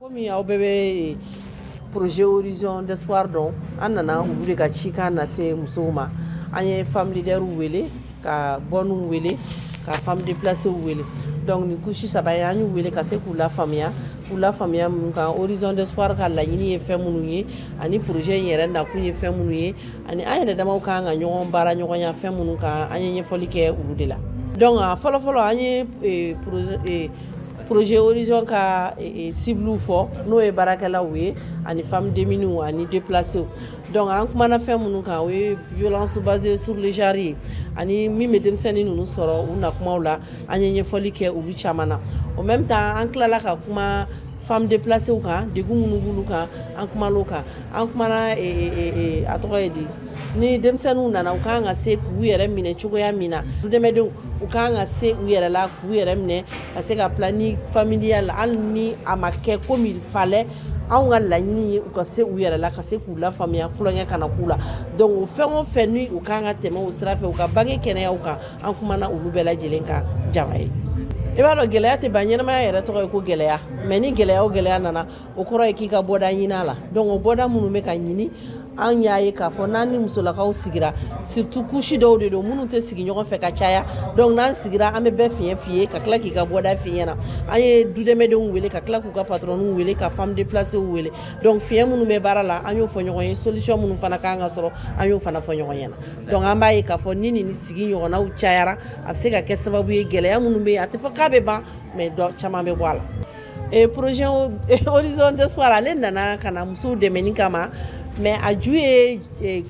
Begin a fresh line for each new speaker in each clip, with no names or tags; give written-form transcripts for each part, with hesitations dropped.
Komi aw bɛɛ bɛ projet Horizon d'Espoir dɔn an nana olu de ka cikan lase musow ma an ye femme leader wele ka bonnew wele ka femme déplacée wele donc ni couche saba ye an y'u wele ka se k'u lafaamuya mun kan Horizon d'Espoir ka laɲini ye fɛn minnu ye ani projet in yɛrɛ nakun ye fɛn minnu ye ani an yɛrɛ damaw kan ka ɲɔgɔn baara ɲɔgɔnya fɛn minnu kan an ye ɲɛfɔli kɛ olu de la donc fɔlɔfɔlɔ an ye projet Horizon ka cible fɔ n'o ye baarakɛlaw ye ani femme démunies ani déplacés donc an kumana fɛn minnu kan o ye violence basée sur le genre ye ani min bɛ denmisɛnnin ninnu sɔrɔ u nakumaw la an ye ɲɛfɔli kɛ olu caman na au même temps an tilala ka kuma femme déplacées kan degun minnu b'olu kan an kumal'o kan an kumana a tɔgɔ ye di ni denmisɛnninw nana u kan ka se k'u yɛrɛ minɛ cogoya min na du dɛmɛdenw u kan ka se u yɛrɛ la k'u yɛrɛ minɛ ka se ka planning familial hali ni a ma kɛ comme il fallait anw ka laɲini ye u ka se u yɛrɛ la ka se k'u lafaamuya kulonkɛ kana k'u la donc o fɛn o fɛn ni u kan ka tɛmɛ o sira fɛ u ka bange kɛnɛyaw kan an kumana olu bɛɛ lajɛlen kan jama ye i b'a dɔn gɛlɛya tɛ ban ɲɛnamaya yɛrɛ tɔgɔ ye ko gɛlɛya mais ni gɛlɛya nana o kɔrɔ ye k'i ka bɔda ɲini a la donc o bɔda minnu bɛ ka ɲini an y'a ye k'a fɔ n'an ni musolakaw sigira surtout couche dɔw de don minnu tɛ sigi ɲɔgɔn fɛ ka caya donc n'an sigira an bɛ bɛɛ fiɲɛ f'i ye ka tila k'i ka bɔda f'i ɲɛna an ye du dɛmɛdenw wele ka tila k'u ka patronniw wele ka femme déplacées wele donc fiɲɛ minnu bɛ baara la an y'o fɔ ɲɔgɔn ye solution minnu fana kan ka sɔrɔ an y'o fana fɔ ɲɔgɔn ɲɛna donc an b'a ye k'a fɔ ni nin sigi ɲɔgɔnnaw cayara a bɛ se ka kɛ sababu ye gɛlɛya minnu bɛ yen a tɛ fɔ k'a bɛ ban mais dɔ caman bɛ bɔ a la projet Horizon d'Espoir ale nana ka na musow dɛmɛni kama mais a ju ye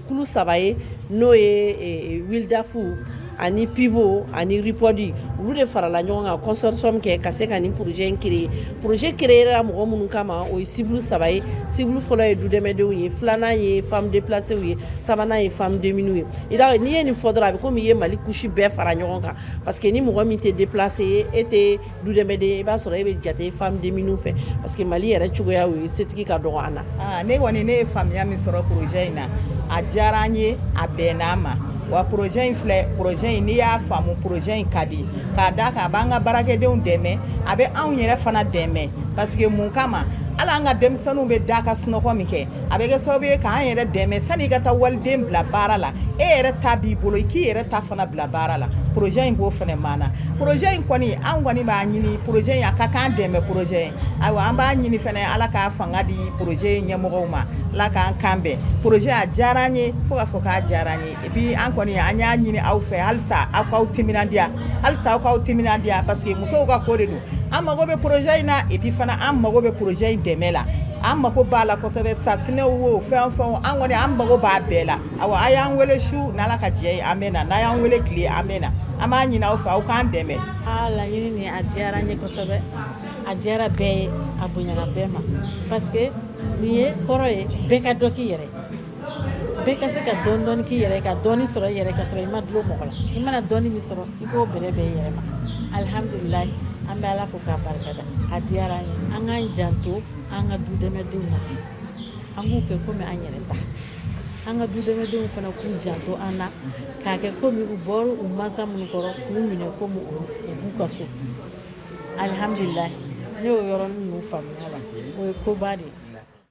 kulu saba ye n'o ye Wildafu ani Pivot ani Ripodi olu de farala ɲɔgɔn kan consortium kɛ ka se ka nin projet in créer projet créer la mɔgɔ minnu kama o ye cible saba ye cible fɔlɔ ye du dɛmɛdenw ye filanan ye femme déplacées ye sabanan ye femme démunies ye i da n'i ye nin fɔ dɔrɔn a bɛ komi i ye Mali couche bɛɛ fara ɲɔgɔn kan parce que ni mɔgɔ min tɛ déplacé ye e tɛ du dɛmɛden ye i b'a sɔrɔ e bɛ jate femme démunies fɛ parce que Mali yɛrɛ cogoya o ye setigi ka dɔgɔ an na
ne kɔni ne ye faamuya min sɔrɔ projet in na a diyara n ye a bɛnna an ma wa projet in filɛ projet in n'i y'a faamu projet in ka di k'a da kan a b'an ka baarakɛdenw dɛmɛ a bɛ anw yɛrɛ fana dɛmɛ parce que mun kama hali an ka denmisɛnninw bɛ da ka sunɔgɔ min kɛ a bɛ kɛ sababu ye k'an yɛrɛ dɛmɛ sani i ka taa waliden bila baara la e yɛrɛ ta b'i bolo i k'i yɛrɛ ta fana bila baara la projet in b'o fana maana projet in kɔni an kɔni b'a ɲini projet in a ka k'an dɛmɛ projet in ayiwa an b'a ɲini fana ala k'a fanga di projet in ɲɛmɔgɔw ma ala k'an kan bɛn projet a diyara an ye fo k'a fɔ k'a diyara an ye et puis an kɔni an y'a ɲini aw fɛ halisa aw k'aw timinandiya parce que musow ka ko de don an mago bɛ projet in na et puis fana an mago bɛ projet in dɛmɛ la an mago b'a la kosɛbɛ safinɛw o fɛn an kɔni an mago b'a bɛɛ la awa a y'an wele su n'ala ka jɛ ye an bɛ na n'a y'an wele tile an bɛ na an b'a ɲini aw fɛ aw k'an dɛmɛ
laɲini nin a diyara n ye kosɛbɛ a diyara bɛɛ ye a bonyana bɛɛ ma parce que nin ye kɔrɔ ye bɛɛ ka dɔ k'i yɛrɛ bɛɛ ka se ka dɔɔni k'i yɛrɛ ka dɔɔni sɔrɔ i yɛrɛ ka sɔrɔ i ma dulon mɔgɔ la i mana dɔɔni min sɔrɔ i k'o bɛrɛ bɛn i yɛrɛ ma alhamdulilayi an bɛ ala fo k'a barikada a diyara an ye an k'an janto an ka du dɛmɛdenw na an k'u kɛ komi an yɛrɛ ta an ka du dɛmɛdenw fana k'u janto an na k'a kɛ komi u bɔra u mansa minnu kɔrɔ k'u minɛ komi u b'u ka so alhamdulilayi ne y'o yɔrɔnin ninnu faamuya la o ye koba de ye